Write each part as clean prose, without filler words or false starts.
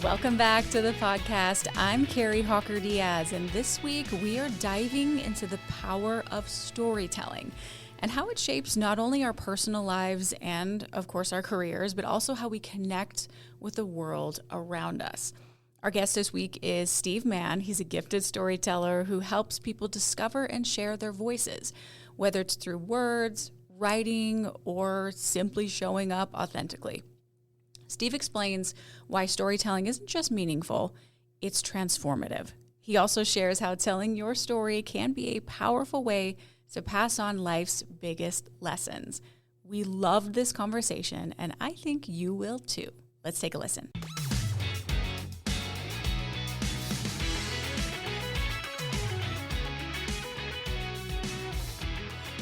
Welcome back to the podcast. I'm Carrie Hawker Diaz, and this week we are diving into the power of storytelling and how it shapes not only our personal lives and, of course, our careers, but also how we connect with the world around us. Our guest this week is Steve Mann. He's a gifted storyteller who helps people discover and share their voices, whether it's through words, writing, or simply showing up authentically. Steve explains why storytelling isn't just meaningful, it's transformative. He also shares how telling your story can be a powerful way to pass on life's biggest lessons. We loved this conversation, and I think you will too. Let's take a listen.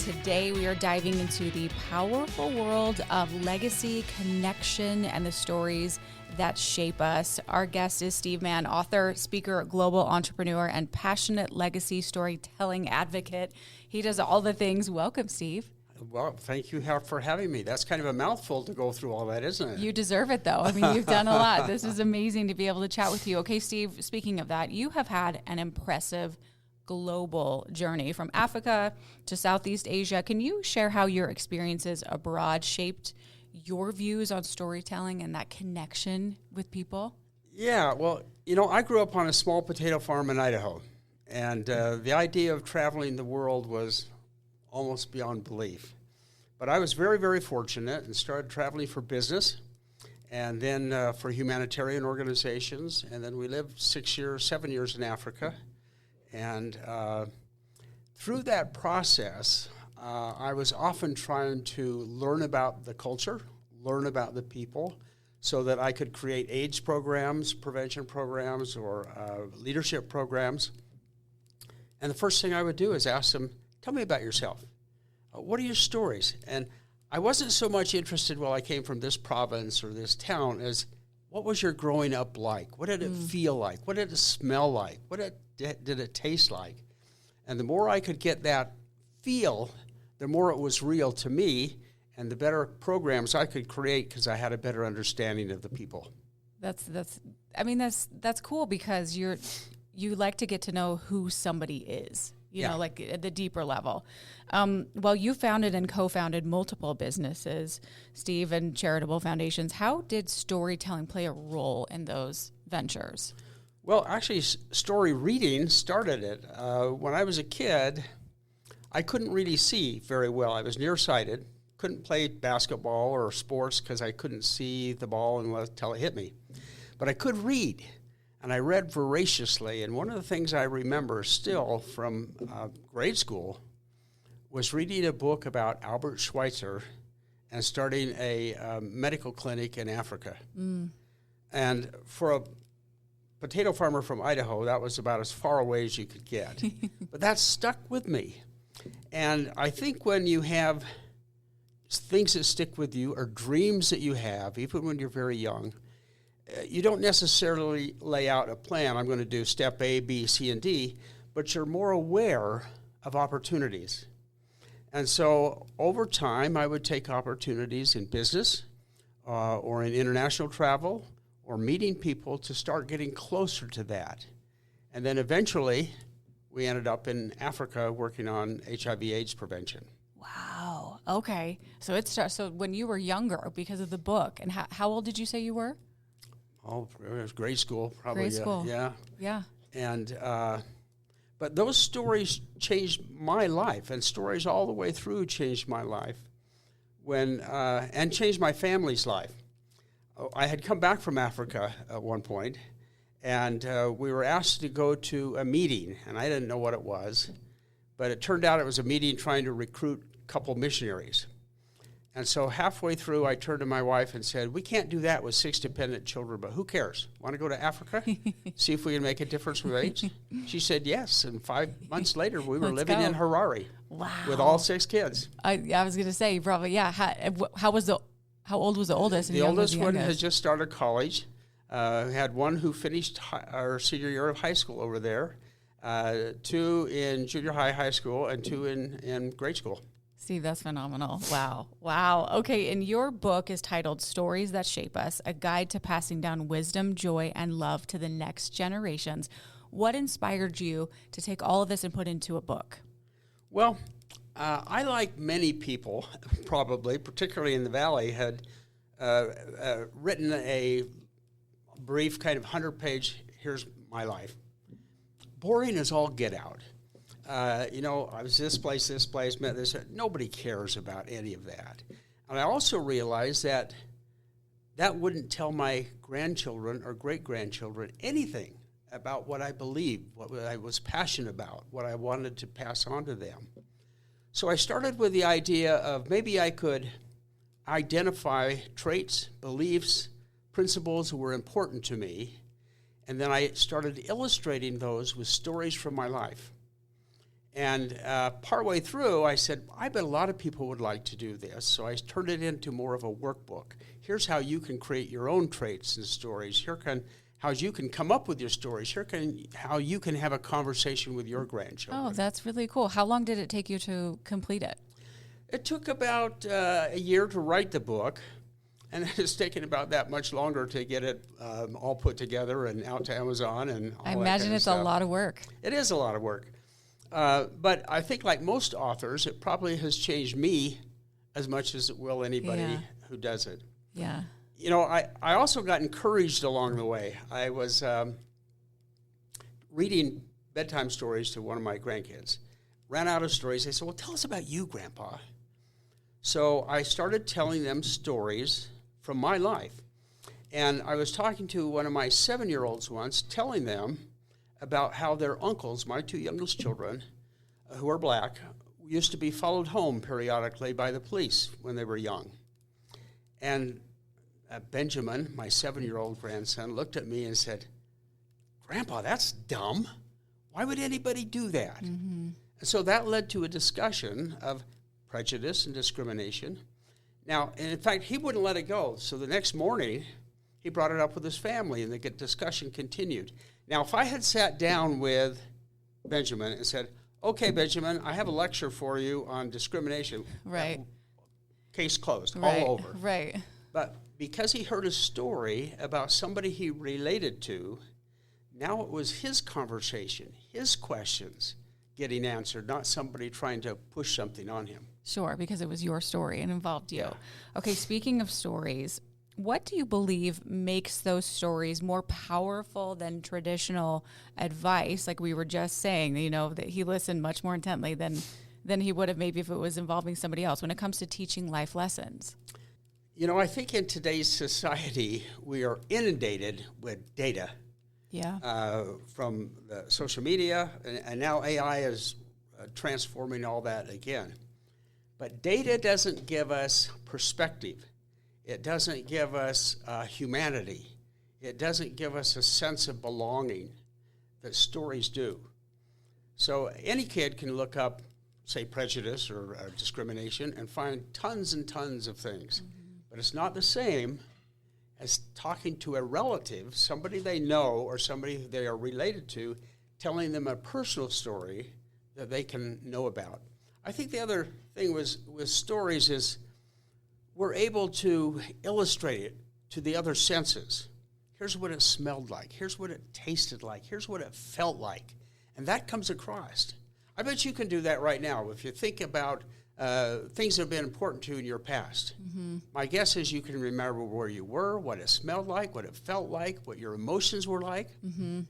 Today, we are diving into the powerful world of legacy, connection, and the stories that shape us. Our guest is Steve Mann, author, speaker, global entrepreneur, and passionate legacy storytelling advocate. He does all the things. Welcome, Steve. Well, thank you for having me. That's kind of a mouthful to go through all that, isn't it? You deserve it, though. I mean, you've done a lot. This is amazing to be able to chat with you. Okay, Steve, speaking of that, you have had an impressive global journey from Africa to Southeast Asia. Can you share how your experiences abroad shaped your views on storytelling and that connection with people? Yeah, well, I grew up on a small potato farm in Idaho, and the idea of traveling the world was almost beyond belief. But I was very, very fortunate and started traveling for business and then for humanitarian organizations. And then we lived 7 years in Africa. And through that process, I was often trying to learn about the culture, learn about the people, so that I could create AIDS programs, prevention programs, or leadership programs. And the first thing I would do is ask them, tell me about yourself. What are your stories? And I wasn't so much interested, well, I came from this province or this town, as what was your growing up like? What did it feel like? What did it smell like? What did it taste like? And the more I could get that feel, the more it was real to me, and the better programs I could create because I had a better understanding of the people. That's cool because you like to get to know who somebody is. You know, like at the deeper level. Well, you founded and co-founded multiple businesses, Steve, and charitable foundations. How did storytelling play a role in those ventures? Well, actually, story reading started it. When I was a kid, I couldn't really see very well. I was nearsighted, couldn't play basketball or sports because I couldn't see the ball until it hit me. But I could read. And I read voraciously, and one of the things I remember still from grade school was reading a book about Albert Schweitzer and starting a medical clinic in Africa. And for a potato farmer from Idaho, that was about as far away as you could get. But that stuck with me. And I think when you have things that stick with you or dreams that you have, even when you're very young, you don't necessarily lay out a plan. I'm going to do step A, B, C, and D, but you're more aware of opportunities. And so over time, I would take opportunities in business or in international travel or meeting people to start getting closer to that. And then eventually, we ended up in Africa working on HIV/AIDS prevention. Wow. Okay. So so when you were younger, because of the book, and how old did you say you were? Oh, it was grade school, probably. Grade school. Yeah. And, but those stories changed my life, and stories all the way through changed my life and changed my family's life. I had come back from Africa at one point, and we were asked to go to a meeting, and I didn't know what it was, but it turned out it was a meeting trying to recruit a couple missionaries. And so halfway through, I turned to my wife and said, we can't do that with 6 dependent children, but who cares? Want to go to Africa? See if we can make a difference with AIDS? She said yes, and 5 months later, we were living in Harare. Wow. With all 6 kids. I was going to say, probably, yeah. How old was the oldest? The oldest one has just started college. Had one who finished our senior year of high school over there, 2 in junior high school, and 2 in grade school. Steve, that's phenomenal. Wow. Wow. Okay, and your book is titled Stories That Shape Us, a guide to passing down wisdom, joy, and love to the next generations. What inspired you to take all of this and put into a book? Well, I, like many people, probably, particularly in the Valley, had written a brief kind of 100-page, here's my life. Boring as all get out. I was this place, met this. Nobody cares about any of that. And I also realized that wouldn't tell my grandchildren or great-grandchildren anything about what I believed, what I was passionate about, what I wanted to pass on to them. So I started with the idea of maybe I could identify traits, beliefs, principles that were important to me, and then I started illustrating those with stories from my life. And partway through, I said, I bet a lot of people would like to do this, so I turned it into more of a workbook. Here's how you can create your own traits and stories. How you can come up with your stories. How you can have a conversation with your grandchildren. Oh, that's really cool. How long did it take you to complete it? It took about a year to write the book, and it's taken about that much longer to get it all put together and out to Amazon and all I that imagine kind of it's stuff. a lot of work. It is a lot of work. But I think like most authors, it probably has changed me as much as it will anybody who does it. Yeah. I also got encouraged along the way. I was reading bedtime stories to one of my grandkids. Ran out of stories. They said, well, tell us about you, Grandpa. So I started telling them stories from my life. And I was talking to one of my 7-year-olds once, telling them about how their uncles, my 2 youngest children, who are black, used to be followed home periodically by the police when they were young. And Benjamin, my 7-year-old grandson, looked at me and said, Grandpa, that's dumb. Why would anybody do that? Mm-hmm. And so that led to a discussion of prejudice and discrimination. Now, and in fact, he wouldn't let it go. So the next morning, he brought it up with his family, and the discussion continued. Now, if I had sat down with Benjamin and said, okay, Benjamin, I have a lecture for you on discrimination. Right. Case closed, Right. all over. Right. But because he heard a story about somebody he related to, now it was his conversation, his questions getting answered, not somebody trying to push something on him. Sure, because it was your story and involved you. Yeah. Okay, speaking of stories, what do you believe makes those stories more powerful than traditional advice? Like we were just saying, that he listened much more intently than he would have maybe if it was involving somebody else when it comes to teaching life lessons. I think in today's society, we are inundated with data. Yeah. From the social media, and now AI is transforming all that again. But data doesn't give us perspective. It doesn't give us humanity. It doesn't give us a sense of belonging that stories do. So any kid can look up, say, prejudice or discrimination and find tons and tons of things. Mm-hmm. But it's not the same as talking to a relative, somebody they know or somebody they are related to, telling them a personal story that they can know about. I think the other thing with stories is we're able to illustrate it to the other senses. Here's what it smelled like. Here's what it tasted like. Here's what it felt like. And that comes across. I bet you can do that right now if you think about things that have been important to you in your past. Mm-hmm. My guess is you can remember where you were, what it smelled like, what it felt like, what your emotions were like. Mm-hmm.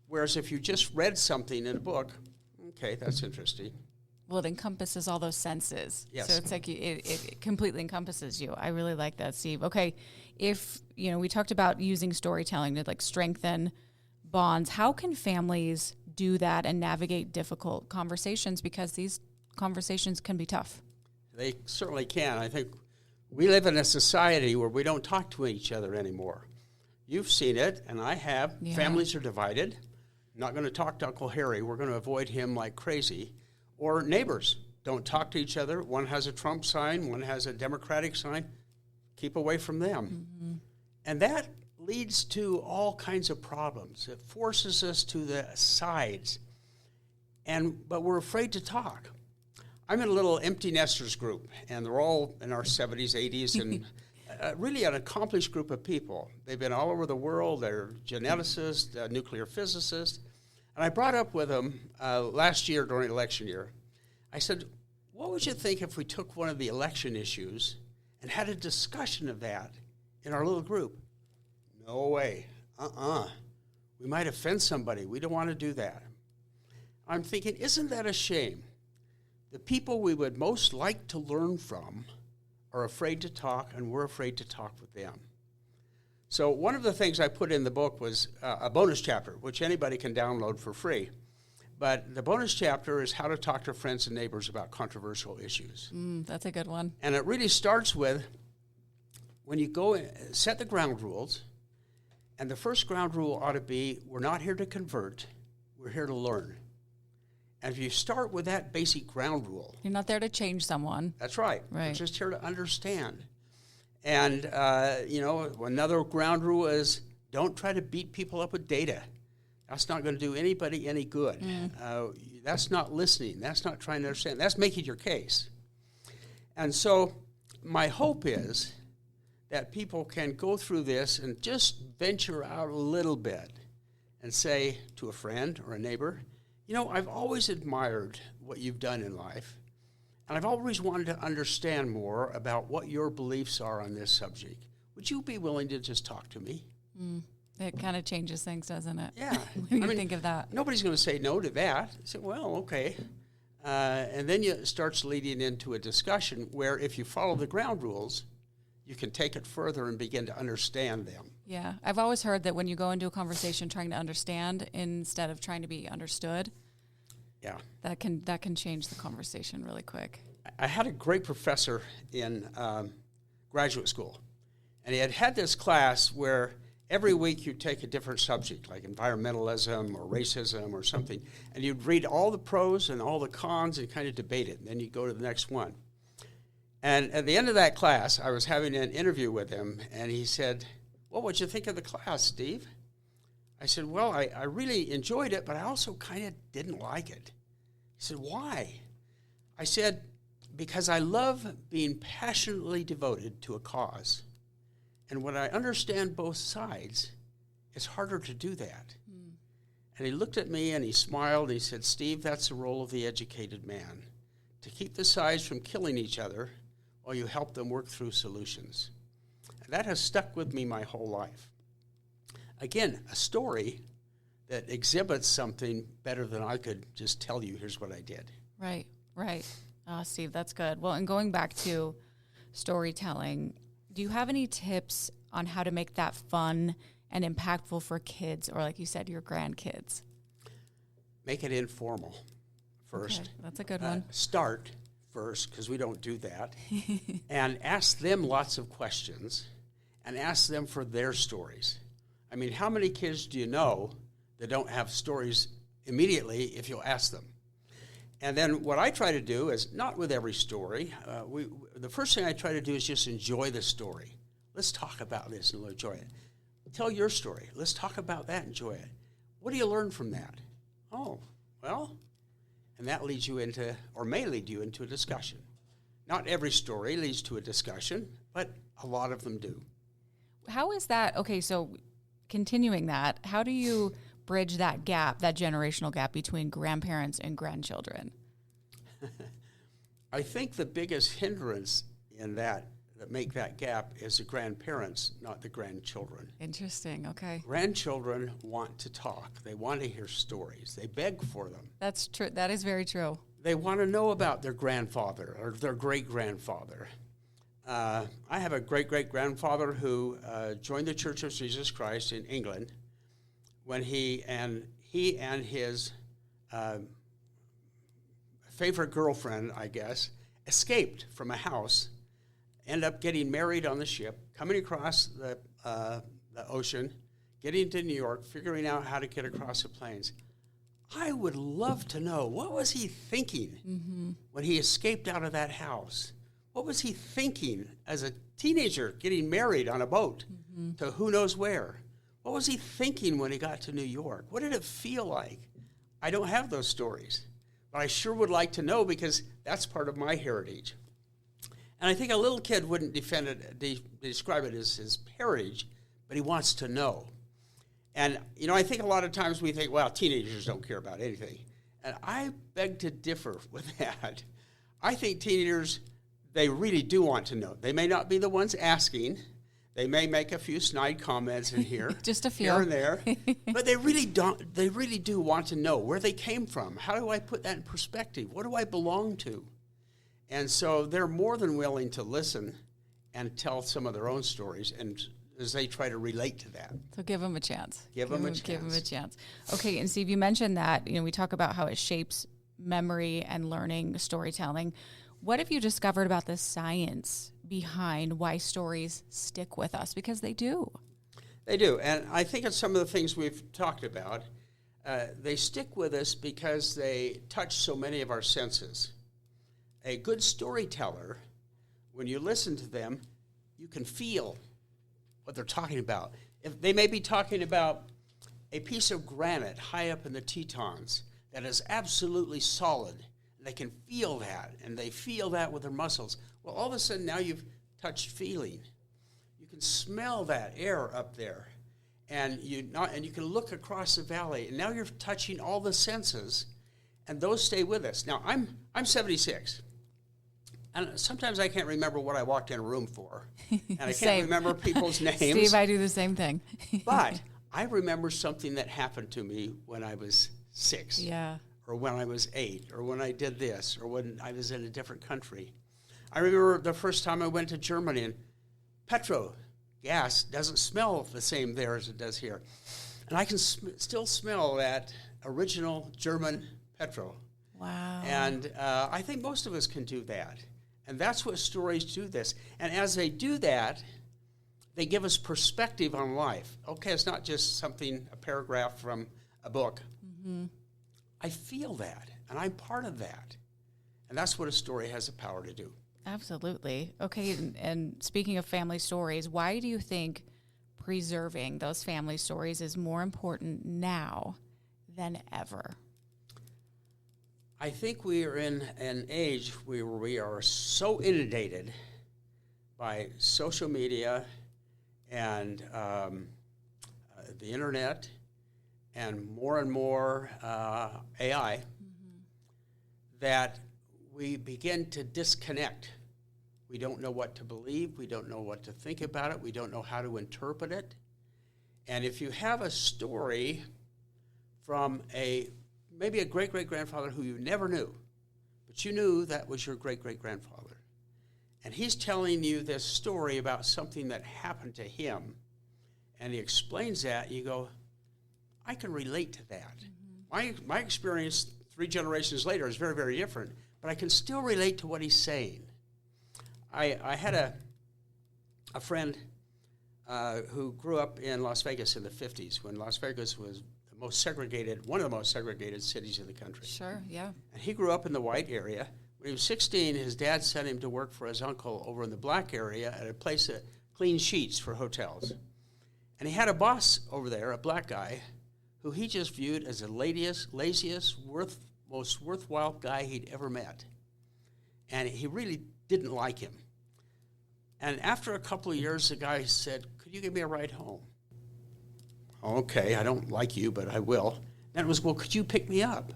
Whereas if you just read something in a book, okay, that's interesting. Well, it encompasses all those senses. Yes. So it's like it completely encompasses you. I really like that, Steve. Okay, if, we talked about using storytelling to strengthen bonds, how can families do that and navigate difficult conversations? Because these conversations can be tough. They certainly can. I think we live in a society where we don't talk to each other anymore. You've seen it, and I have. Yeah. Families are divided. I'm not going to talk to Uncle Harry. We're going to avoid him like crazy. Or neighbors don't talk to each other. One has a Trump sign, one has a Democratic sign. Keep away from them. Mm-hmm. And that leads to all kinds of problems. It forces us to the sides. But we're afraid to talk. I'm in a little empty nesters group, and they're all in our 70s, 80s, and really an accomplished group of people. They've been all over the world. They're geneticists, nuclear physicists. And I brought up with them last year during election year, I said, what would you think if we took one of the election issues and had a discussion of that in our little group? No way. We might offend somebody. We don't want to do that. I'm thinking, isn't that a shame? The people we would most like to learn from are afraid to talk, and we're afraid to talk with them. So one of the things I put in the book was a bonus chapter, which anybody can download for free. But the bonus chapter is how to talk to friends and neighbors about controversial issues. That's a good one. And it really starts with when you go in, set the ground rules. And the first ground rule ought to be, we're not here to convert, we're here to learn. And if you start with that basic ground rule. You're not there to change someone. That's right. Right. We're just here to understand. And, another ground rule is don't try to beat people up with data. That's not going to do anybody any good. That's not listening. That's not trying to understand. That's making your case. And so my hope is that people can go through this and just venture out a little bit and say to a friend or a neighbor, I've always admired what you've done in life, and I've always wanted to understand more about what your beliefs are on this subject. Would you be willing to just talk to me? It kind of changes things, doesn't it? Yeah. When you think of that. Nobody's going to say no to that. Say, well, okay. And then it starts leading into a discussion where if you follow the ground rules, you can take it further and begin to understand them. Yeah. I've always heard that when you go into a conversation trying to understand instead of trying to be understood, yeah, that can change the conversation really quick. I had a great professor in graduate school, and he had this class where every week you'd take a different subject, like environmentalism or racism or something, and you'd read all the pros and all the cons and kind of debate it, and then you'd go to the next one. And at the end of that class, I was having an interview with him, and he said, well, what'd you think of the class, Steve? I said, well, I really enjoyed it, but I also kind of didn't like it. He said, why? I said, because I love being passionately devoted to a cause. And when I understand both sides, it's harder to do that. And he looked at me and he smiled and he said, Steve, that's the role of the educated man, to keep the sides from killing each other while you help them work through solutions. And that has stuck with me my whole life. Again, a story that exhibits something better than I could just tell you, here's what I did. Right. Oh, Steve, that's good. Well, and going back to storytelling, do you have any tips on how to make that fun and impactful for kids, or like you said, your grandkids? Make it informal first. Okay, that's a good one. Start first, because we don't do that, and ask them lots of questions, and ask them for their stories. I mean, how many kids do you know that don't have stories immediately if you'll ask them? And then what I try to do is, not with every story, the first thing I try to do is just enjoy the story. Let's talk about this and enjoy it. Tell your story. Let's talk about that and enjoy it. What do you learn from that? Oh, well, and that leads you into, or may lead you into a discussion. Not every story leads to a discussion, but a lot of them do. How is that? Okay, so continuing that, how do you bridge that gap, that generational gap between grandparents and grandchildren? I think the biggest hindrance in that make that gap is the grandparents, not the grandchildren. Interesting, okay. Grandchildren want to talk. They want to hear stories. They beg for them. That's true. That is very true. They want to know about their grandfather or their great-grandfather. I have a great-great-grandfather who joined the Church of Jesus Christ in England when he and his favorite girlfriend, I guess, escaped from a house, ended up getting married on the ship, coming across the ocean, getting to New York, figuring out how to get across the plains. I would love to know, what was he thinking when he escaped out of that house? What was he thinking as a teenager getting married on a boat to who knows where? What was he thinking when he got to New York? What did it feel like? I don't have those stories. but I sure would like to know because that's part of my heritage. And I think a little kid wouldn't describe it as his heritage, but he wants to know. And, I think a lot of times we think, well, teenagers don't care about anything. And I beg to differ with that. I think teenagers, they really do want to know. They may not be the ones asking. They may make a few snide comments in here. Just a few. Here and there. But they really do want to know where they came from. How do I put that in perspective? What do I belong to? And so they're more than willing to listen and tell some of their own stories, and as they try to relate to that. So give them a chance. Give them a chance. Okay, and Steve, you mentioned that, we talk about how it shapes memory and learning storytelling. What have you discovered about the science behind why stories stick with us? Because they do. They do, and I think it's some of the things we've talked about. They stick with us because they touch so many of our senses. A good storyteller, when you listen to them, you can feel what they're talking about. If they may be talking about a piece of granite high up in the Tetons that is absolutely solid, and they can feel that, and they feel that with their muscles. Well, all of a sudden now you've touched feeling. You can smell that air up there, and you can look across the valley, and now you're touching all the senses, and those stay with us. Now I'm 76. And sometimes I can't remember what I walked in a room for. And I can't remember people's names. Steve, I do the same thing. But I remember something that happened to me when I was 6. Yeah. Or when I was 8. Or when I did this. Or when I was in a different country. I remember the first time I went to Germany, and petrol, gas, doesn't smell the same there as it does here. And I can still smell that original German petrol. Wow. And I think most of us can do that. And that's what stories do this. And as they do that, they give us perspective on life. Okay, it's not just a paragraph from a book. Mm-hmm. I feel that, and I'm part of that. And that's what a story has the power to do. Absolutely. Okay, and speaking of family stories, why do you think preserving those family stories is more important now than ever? I think we are in an age where we are so inundated by social media and the internet and more AI that we begin to disconnect. We don't know what to believe. We don't know what to think about it. We don't know how to interpret it. And if you have a story from maybe a great-great-grandfather who you never knew, but you knew that was your great-great-grandfather. And he's telling you this story about something that happened to him, and he explains that, and you go, I can relate to that. Mm-hmm. My experience 3 generations later is very, very different, but I can still relate to what he's saying. I had a friend who grew up in Las Vegas in the 50s, when Las Vegas was one of the most segregated cities in the country. Sure, yeah. And he grew up in the white area. When he was 16, his dad sent him to work for his uncle over in the black area at a place that cleaned sheets for hotels. And he had a boss over there, a black guy, who he just viewed as the laziest, most worthwhile guy he'd ever met. And he really didn't like him. And after a couple of years, the guy said, could you give me a ride home? Okay, I don't like you, but I will. Then it was, well, could you pick me up?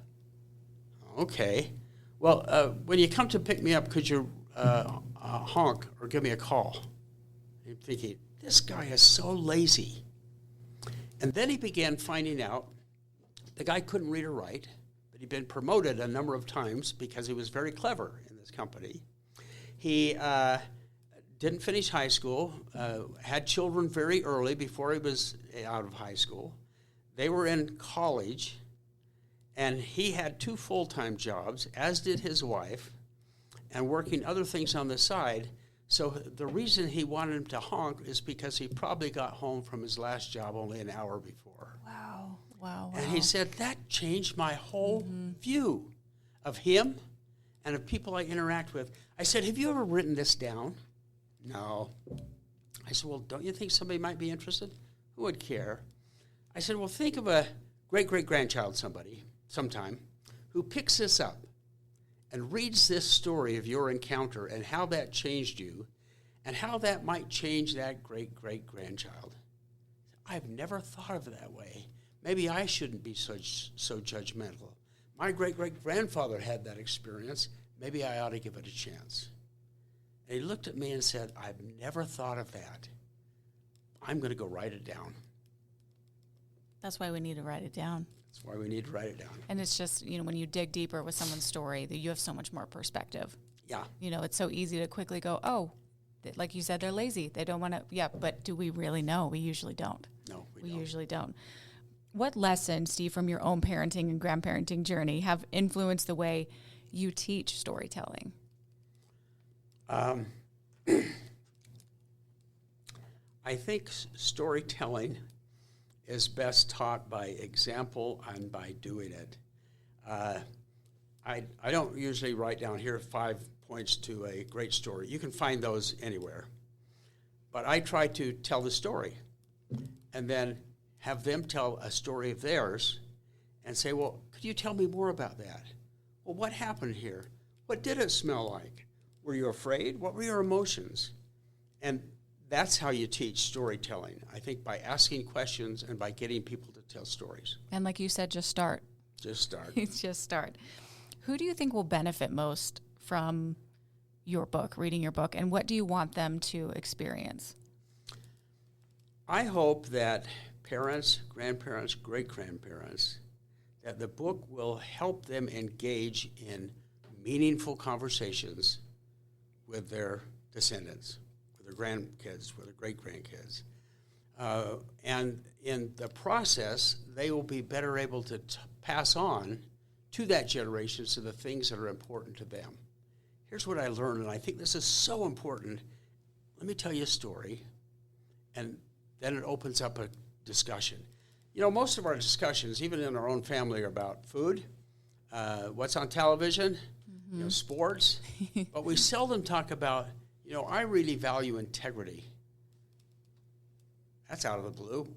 Okay. Well, when you come to pick me up, could you honk or give me a call? I'm thinking, this guy is so lazy. And then he began finding out the guy couldn't read or write, but he'd been promoted a number of times because he was very clever in this company. He didn't finish high school, had children very early before he was out of high school. They were in college, and he had 2 full-time jobs, as did his wife, and working other things on the side. So the reason he wanted him to honk is because he probably got home from his last job only an hour before. Wow. And he said, that changed my whole view of him and of people I interact with. I said, have you ever written this down? No. I said, well, don't you think somebody might be interested? Who would care? I said, well, think of a great-great-grandchild sometime who picks this up and reads this story of your encounter and how that changed you and how that might change that great-great-grandchild. I've never thought of it that way. Maybe I shouldn't be so judgmental. My great-great-grandfather had that experience. Maybe I ought to give it a chance. And he looked at me and said, I've never thought of that. I'm going to go write it down. That's why we need to write it down. That's why we need to write it down. And it's just, when you dig deeper with someone's story, that you have so much more perspective. Yeah. It's so easy to quickly go, oh, like you said, they're lazy. They don't want to, yeah, but do we really know? We usually don't. No, we usually don't. What lessons, Steve, from your own parenting and grandparenting journey have influenced the way you teach storytelling? I think storytelling is best taught by example and by doing it. I don't usually write down here 5 points to a great story. You can find those anywhere. But I try to tell the story and then have them tell a story of theirs and say, well, could you tell me more about that? Well, what happened here? What did it smell like? Were you afraid? What were your emotions? And that's how you teach storytelling, I think, by asking questions and by getting people to tell stories. And like you said, just start. Just start. Just start. Who do you think will benefit most from your book, reading your book, and what do you want them to experience? I hope that parents, grandparents, great-grandparents, that the book will help them engage in meaningful conversations with their descendants, with their grandkids, with their great-grandkids. And in the process, they will be better able to pass on to that generation so the things that are important to them. Here's what I learned, and I think this is so important. Let me tell you a story, and then it opens up a discussion. Most of our discussions, even in our own family, are about food, what's on television, sports, but we seldom talk about, I really value integrity. That's out of the blue,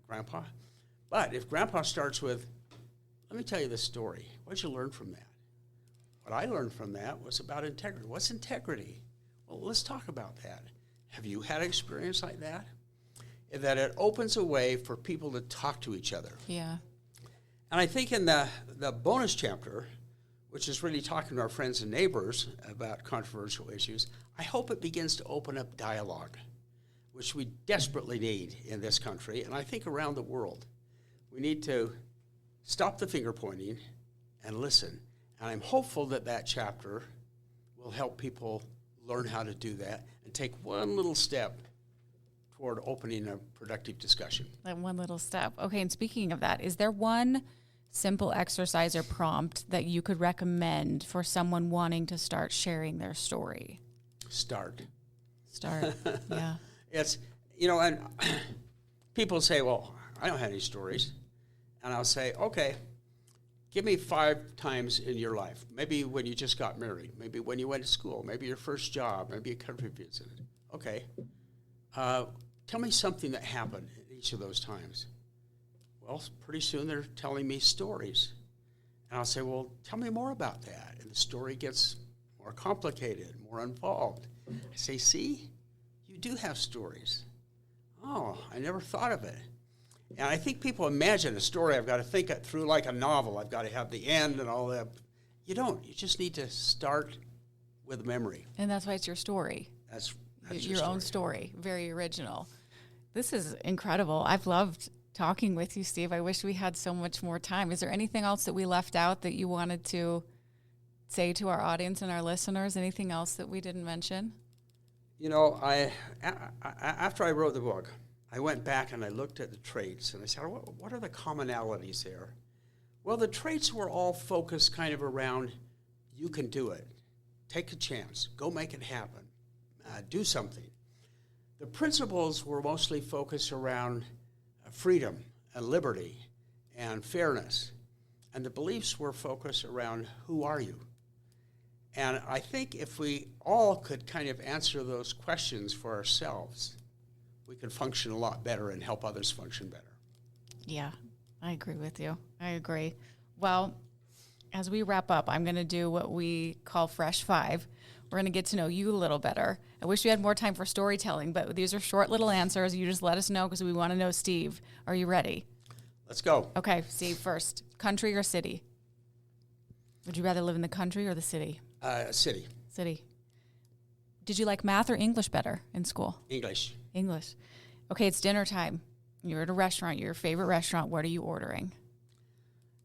Grandpa. But if Grandpa starts with, let me tell you this story. What did you learn from that? What I learned from that was about integrity. What's integrity? Well, let's talk about that. Have you had an experience like that? That it opens a way for people to talk to each other. Yeah. And I think in the bonus chapter, which is really talking to our friends and neighbors about controversial issues, I hope it begins to open up dialogue, which we desperately need in this country, and I think around the world. We need to stop the finger pointing and listen. And I'm hopeful that that chapter will help people learn how to do that and take one little step toward opening a productive discussion. That one little step. Okay, and speaking of that, is there one simple exercise or prompt that you could recommend for someone wanting to start sharing their story? Start. Yeah. It's, and people say, well, I don't have any stories. And I'll say, okay, give me 5 times in your life. Maybe when you just got married, maybe when you went to school, maybe your first job, maybe a country visit. Okay. Tell me something that happened in each of those times. Well, pretty soon they're telling me stories. And I'll say, well, tell me more about that. And the story gets more complicated, more involved. I say, see, you do have stories. Oh, I never thought of it. And I think people imagine a story, I've got to think it through like a novel. I've got to have the end and all that. You don't. You just need to start with memory. And that's why it's your story. That's your own story. Very original. This is incredible. I've loved talking with you, Steve. I wish we had so much more time. Is there anything else that we left out that you wanted to say to our audience and our listeners? Anything else that we didn't mention? After I wrote the book, I went back and I looked at the traits, and I said, what are the commonalities there? Well, the traits were all focused kind of around, you can do it. Take a chance. Go make it happen. Do something. The principles were mostly focused around freedom and liberty and fairness. And the beliefs were focused around, who are you? And I think if we all could kind of answer those questions for ourselves, we could function a lot better and help others function better. Yeah, I agree with you. I agree. Well, As we wrap up, I'm going to do what we call Fresh Five. We're going to get to know you a little better. I wish we had more time for storytelling, but these are short little answers. You just let us know because we want to know, Steve. Are you ready? Let's go. Okay, Steve, first. Country or city? Would you rather live in the country or the city? City. City. Did you like math or English better in school? English. English. Okay, it's dinner time. You're at a restaurant, your favorite restaurant. What are you ordering?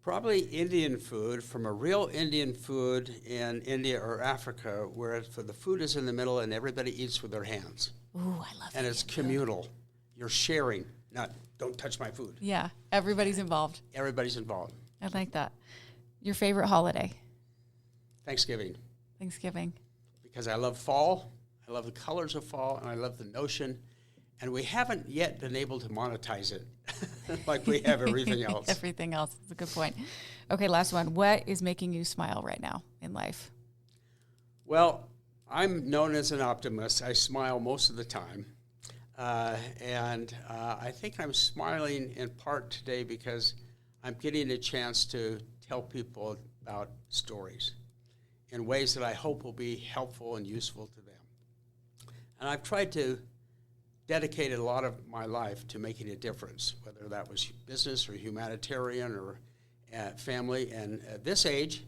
Probably Indian food from a real Indian food in India or Africa where the food is in the middle and everybody eats with their hands. Ooh, I love that. And it's communal. You're sharing, not don't touch my food. Yeah, everybody's involved. Everybody's involved. I like that. Your favorite holiday? Thanksgiving. Thanksgiving. Because I love fall, I love the colors of fall, and I love the notion. And we haven't yet been able to monetize it like we have everything else. Everything else. That's a good point. Okay, last one. What is making you smile right now in life? Well, I'm known as an optimist. I smile most of the time. And I think I'm smiling in part today because I'm getting a chance to tell people about stories in ways that I hope will be helpful and useful to them. And I've tried to dedicate a lot of my life to making a difference, whether that was business or humanitarian or family. And at this age,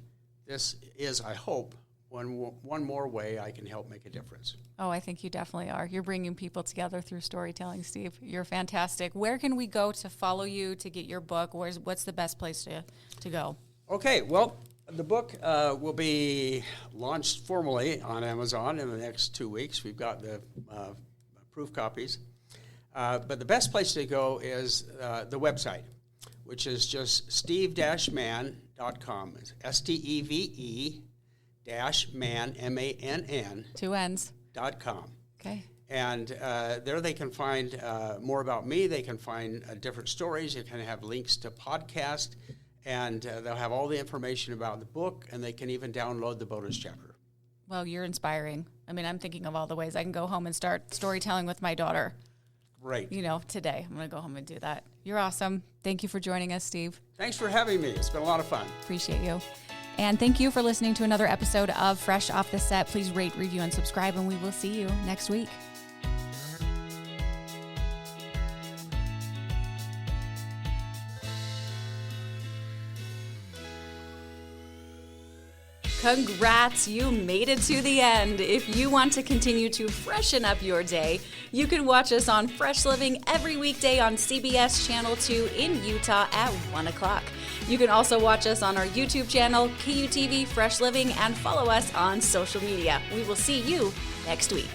this is, I hope, one more way I can help make a difference. Oh, I think you definitely are. You're bringing people together through storytelling, Steve. You're fantastic. Where can we go to follow you, to get your book? What's the best place to go? Okay, well, the book will be launched formally on Amazon in the next 2 weeks. We've got the proof copies. But the best place to go is the website, which is just steve-mann.com. It's steve-mann, M-A-N-N. 2 N's. .com. Okay. And there they can find more about me. They can find different stories. They can have links to podcasts. And they'll have all the information about the book, and they can even download the bonus chapter. Well, you're inspiring. I mean, I'm thinking of all the ways I can go home and start storytelling with my daughter. Great. Today. I'm going to go home and do that. You're awesome. Thank you for joining us, Steve. Thanks for having me. It's been a lot of fun. Appreciate you. And thank you for listening to another episode of Fresh Off the Set. Please rate, review, and subscribe, and we will see you next week. Congrats, you made it to the end. If you want to continue to freshen up your day, you can watch us on Fresh Living every weekday on CBS Channel 2 in Utah at 1 o'clock. You can also watch us on our YouTube channel, KUTV Fresh Living, and follow us on social media. We will see you next week.